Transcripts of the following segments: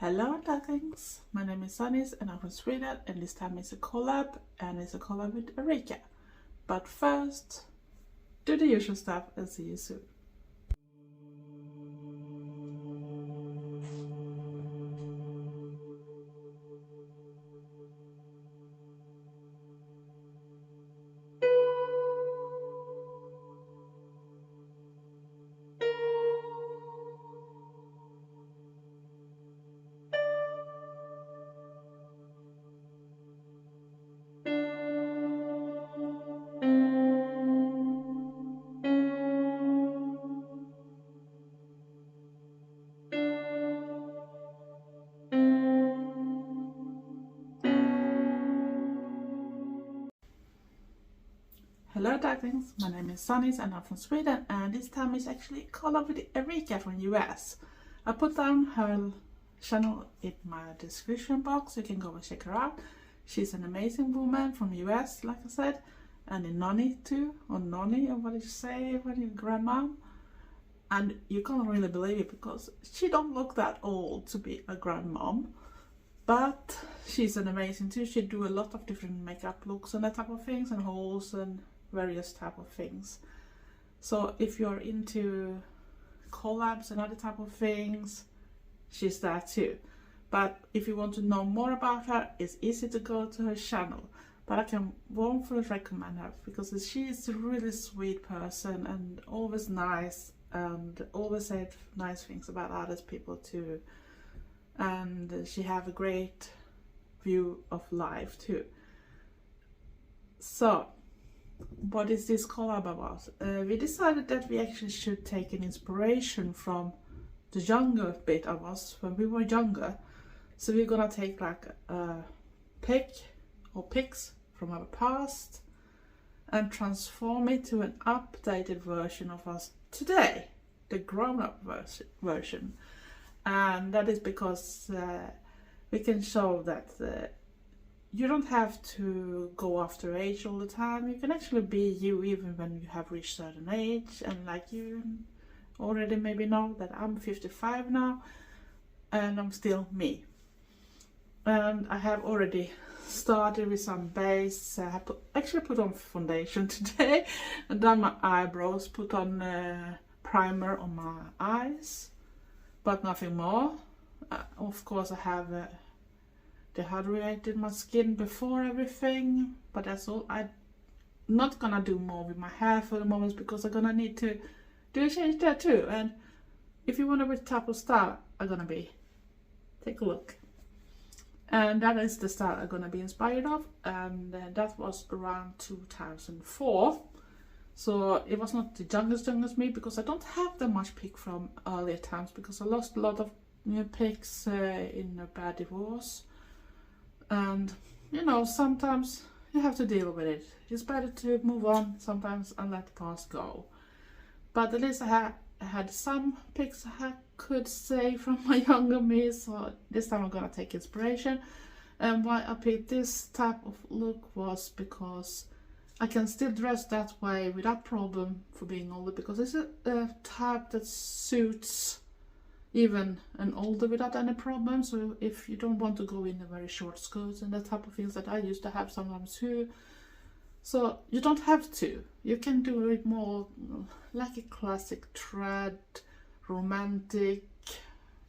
Hello darlings, my name is Sanniz and I'm from Sweden, and this time it's a collab, and it's a collab with Erika. But first, do the usual stuff and see you soon. Hello darlings, my name is Sanniz and I'm from Sweden, and this time is actually a collab with Erika from US. I put down her channel in my description box, you can go and check her out. She's an amazing woman from US, like I said, and in Nonny too, or Nonny, or what did you say, when you're grandma? And you can't really believe it because she don't look that old to be a grandmom. But she's an amazing too. She do a lot of different makeup looks and that type of things, and hauls and various type of things. So if you're into collabs and other type of things, she's there too. But if you want to know more about her, it's easy to go to her channel. But I can warmly recommend her because she is a really sweet person and always nice, and always said nice things about other people too. And she have a great view of life too. So what is this collab about? We decided that we actually should take an inspiration from the younger bit of us when we were younger. So we're gonna take like a pic or pics from our past and transform it to an updated version of us today, the grown-up version. And that is because we can show that you don't have to go after age all the time. You can actually be you even when you have reached a certain age. And like you already maybe know that I'm 55 now and I'm still me. And I have already started with some base. I have actually put on foundation today and done my eyebrows, put on primer on my eyes, but nothing more. Of course I have dehydrated my skin before everything, but that's all. I'm not gonna do more with my hair for the moment because I'm gonna need to do a change there too. And if you wonder which type of style I'm gonna be, take a look. And that is the style I'm gonna be inspired of, and that was around 2004. So it was not the youngest me, because I don't have that much pic from earlier times because I lost a lot of new pics in a bad divorce. And you know, sometimes you have to deal with it. It's better to move on sometimes and let the past go. But at least I had some pics I could say from my younger me, so this time I'm gonna take inspiration. And why I picked this type of look was because I can still dress that way without problem for being older, because it's a type that suits even an older without any problem. So if you don't want to go in a very short skirts and that type of things that I used to have sometimes too, so you don't have to. You can do it more like a classic trad, romantic,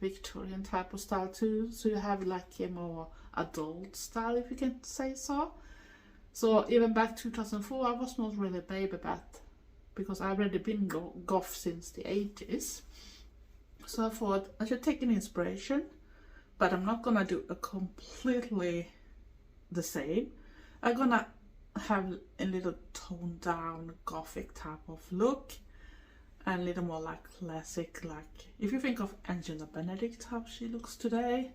Victorian type of style too. So you have like a more adult style, if you can say so. So even back 2004 I was not really a baby bat, because I've already been goth since the 80s. So I thought I should take an inspiration, but I'm not gonna do a completely the same. I'm gonna have a little toned down gothic type of look, and a little more like classic, like if you think of Angela Benedict how she looks today.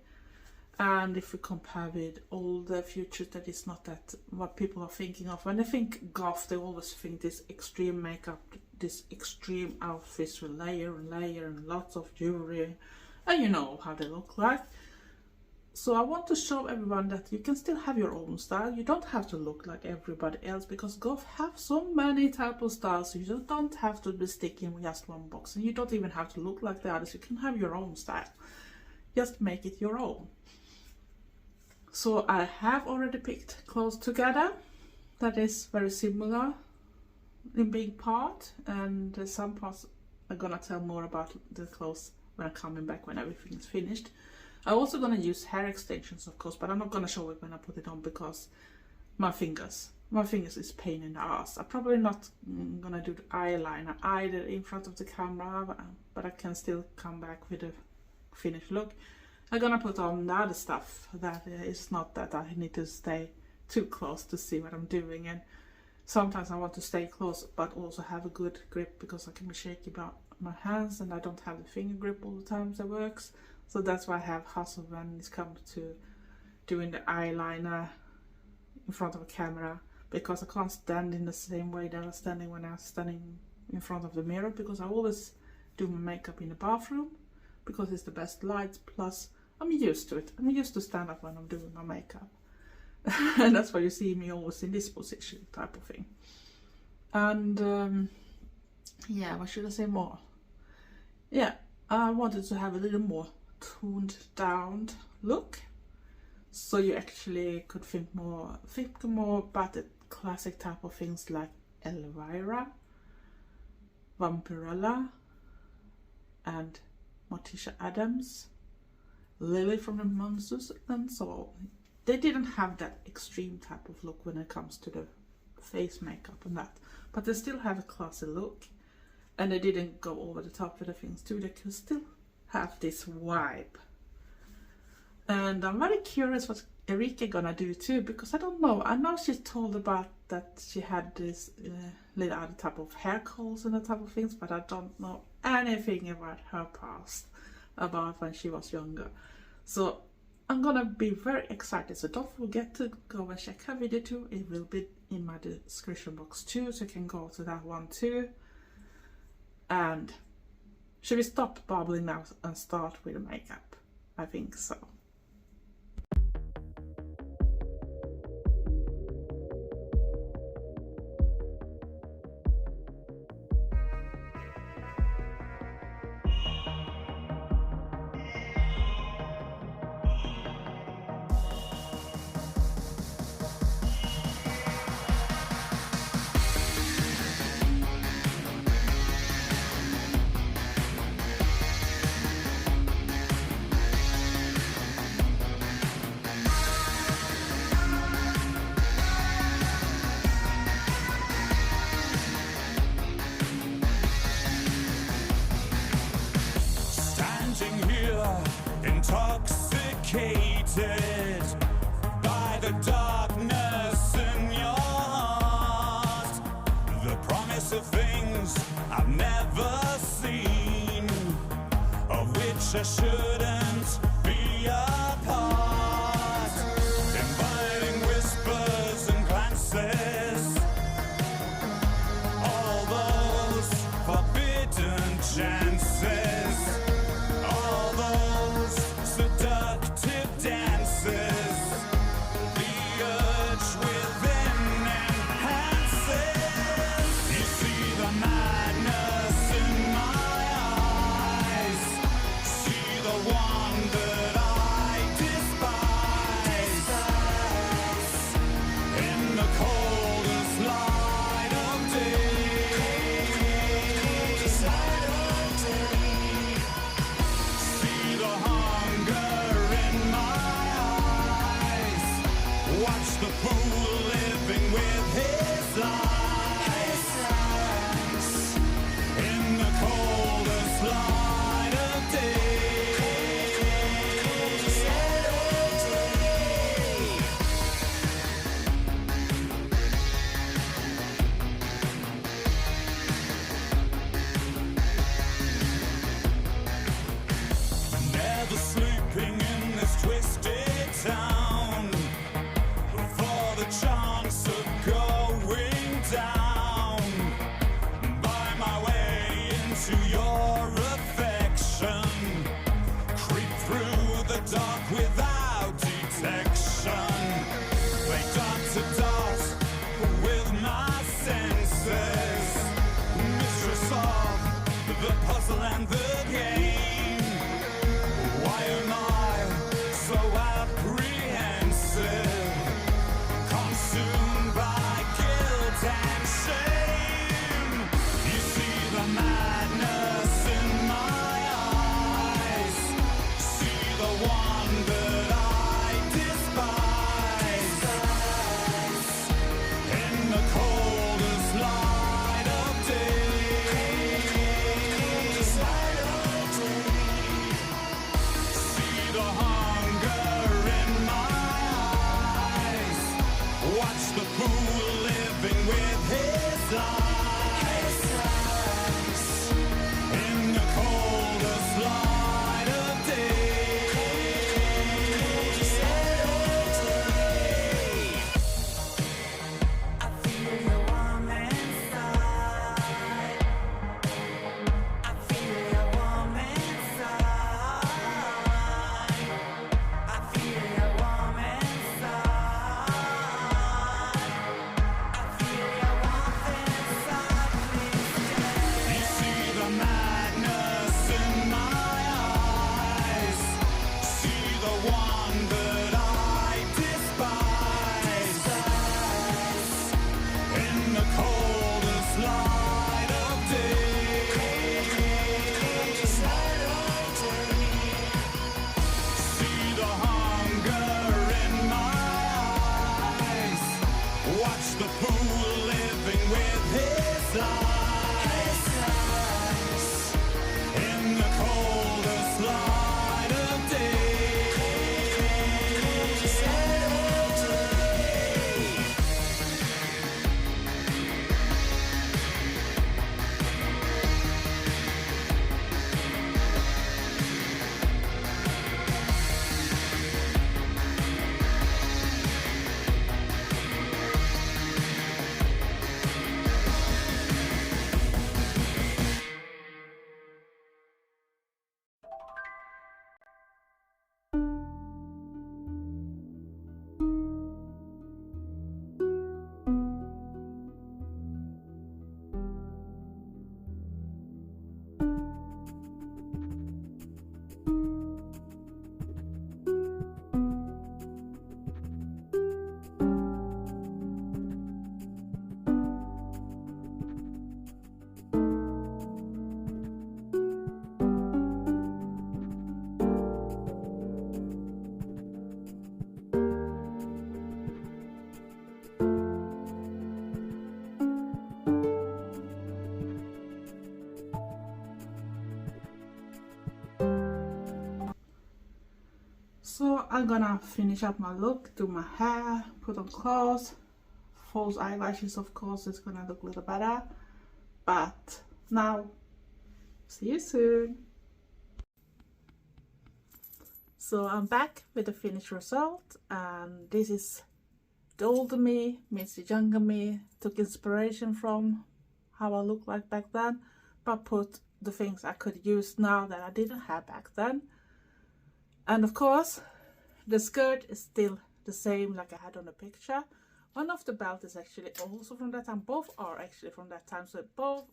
And if we compare with older futures, that is not that what people are thinking of. When they think goth, they always think this extreme makeup, this extreme outfits with layer and layer and lots of jewelry, and you know how they look like. So I want to show everyone that you can still have your own style. You don't have to look like everybody else, because goth have so many type of styles. So you just don't have to be sticking with just one box, and you don't even have to look like the others. You can have your own style. just make it your own. So I have already picked clothes together that is very similar in big part, and some parts I'm gonna tell more about the clothes when I'm coming back when everything is finished. I'm also gonna use hair extensions, of course, but I'm not gonna show it when I put it on because my fingers is pain in the ass. I'm probably not gonna do the eyeliner either in front of the camera, but I can still come back with a finished look. I'm gonna put on the other stuff that is not that I need to stay too close to see what I'm doing, and sometimes I want to stay close but also have a good grip because I can be shaky about my hands and I don't have the finger grip all the times that works. So that's why I have hustle when it comes to doing the eyeliner in front of a camera, because I can't stand in the same way that I was standing when I was standing in front of the mirror, because I always do my makeup in the bathroom because it's the best light, plus I'm used to it. I'm used to stand up when I'm doing my makeup. And that's why you see me always in this position type of thing. And yeah, what should I say more? Yeah, I wanted to have a little more toned down look, so you actually could think more about the classic type of things like Elvira, Vampirella, and Morticia Adams, Lily from the Monsters, and so on. They didn't have that extreme type of look when it comes to the face makeup and that, but they still have a classy look, and they didn't go over the top with the things too. They could still have this vibe. And I'm very curious what Erika gonna do too, because I don't know. I know she's told about that she had this little other type of hair curls and that type of things, but I don't know anything about her past, about when she was younger. So I'm gonna be very excited. So don't forget to go and check her video too. It will be in my description box too, so you can go to that one too. And should we stop babbling now and start with the makeup? I think so. Intoxicated by the darkness in your heart, the promise of things I've never seen, of which I shouldn't be a part, inviting whispers and glances, all those forbidden chances, all those seductive dances, the urge within enhances. You see the madness in my eyes, see the one that I despise, in the coldest light of day, see the hunger in my eyes, watch the fool living with his lies, in the coldest light of day. So I'm gonna finish up my look, do my hair, put on clothes, false eyelashes, of course, it's gonna look a little better. But now, see you soon. So I'm back with the finished result, and this is the older me meets the younger me. Took inspiration from how I looked like back then, but put the things I could use now that I didn't have back then. And of course, the skirt is still the same like I had on the picture. One of the belt is actually also from that time. Both are actually from that time. So both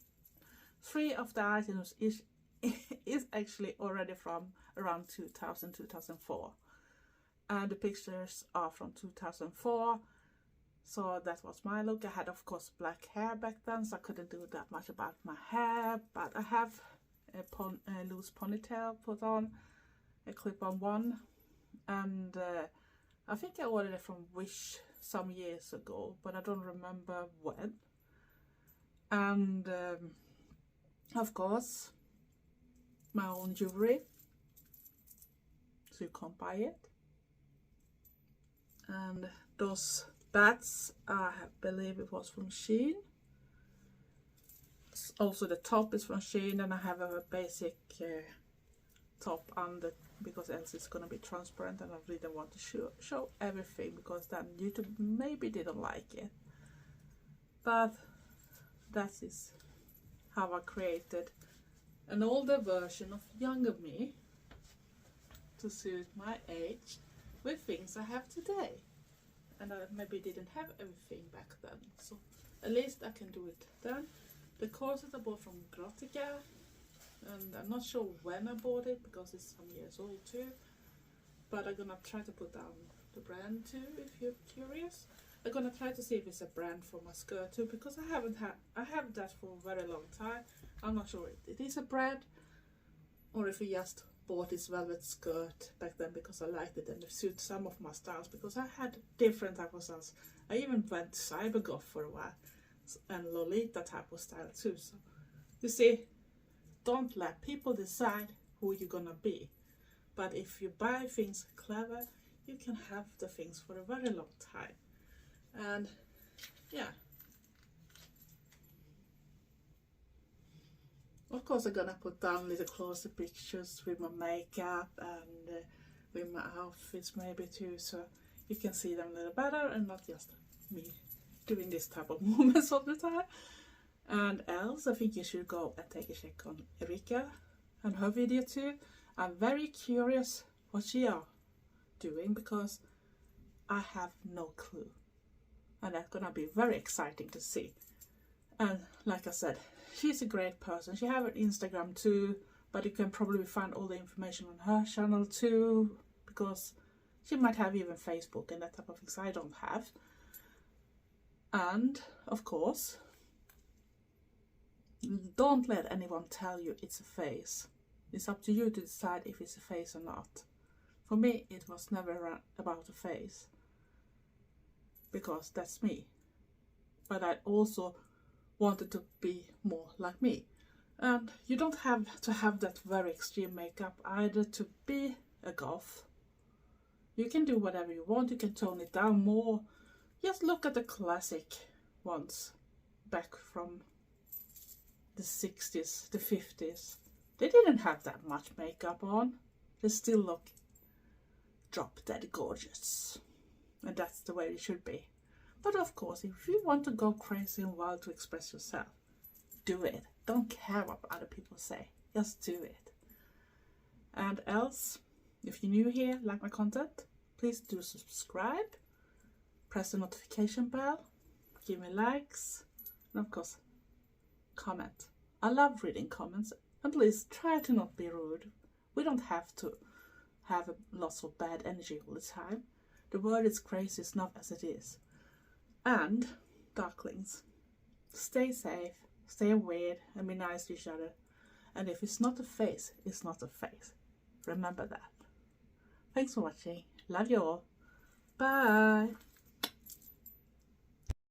3 of the items is actually already from around 2000, 2004. And the pictures are from 2004. So that was my look. I had, of course, black hair back then, so I couldn't do that much about my hair. But I have a loose ponytail put on, a clip-on one. And I think I ordered it from Wish some years ago, but I don't remember when. And of course, my own jewelry, so you can't buy it. And those bats, I believe it was from Shein. Also the top is from Shein, and I have a basic top under, because else it's gonna be transparent, and I really don't want to show everything, because then YouTube maybe didn't like it. But that is how I created an older version of younger me to suit my age with things I have today. And I maybe didn't have everything back then, so at least I can do it then. The corset I bought from Grottica, and I'm not sure when I bought it because it's some years old too, but I'm gonna try to put down the brand too if you're curious. I'm gonna try to see if it's a brand for my skirt too, because I have that for a very long time. I'm not sure if it is a brand or if I just bought this velvet skirt back then because I liked it and it suits some of my styles, because I had different type of styles. I even went Cybergoth for a while and Lolita type of style too. So you see, don't let people decide who you're gonna be, but if you buy things clever, you can have the things for a very long time. And yeah, of course I'm gonna put down little closer pictures with my makeup and with my outfits maybe too, so you can see them a little better and not just me doing this type of movements all the time. And else, I think you should go and take a check on Erika and her video too. I'm very curious what she are doing, because I have no clue, and that's gonna be very exciting to see. And like I said, she's a great person. She have an Instagram too, but you can probably find all the information on her channel too, because she might have even Facebook and that type of things I don't have. And of course, don't let anyone tell you it's a phase. It's up to you to decide if it's a phase or not. For me, it was never about a phase, because that's me. But I also wanted to be more like me. And you don't have to have that very extreme makeup either to be a goth. You can do whatever you want. You can tone it down more. Just look at the classic ones back from the 60s, the 50s. They didn't have that much makeup on. They still look drop dead gorgeous. And that's the way it should be. But of course, if you want to go crazy and wild to express yourself, do it. Don't care what other people say. Just do it. And else, if you're new here, like my content, please do subscribe. Press the notification bell. Give me likes. And of course, comment. I love reading comments. And please try to not be rude. We don't have to have lots of bad energy all the time. The world is crazy enough as it is. And, darklings, stay safe, stay weird, and be nice to each other. And if it's not a phase, it's not a phase. Remember that. Thanks for watching. Love you all. Bye.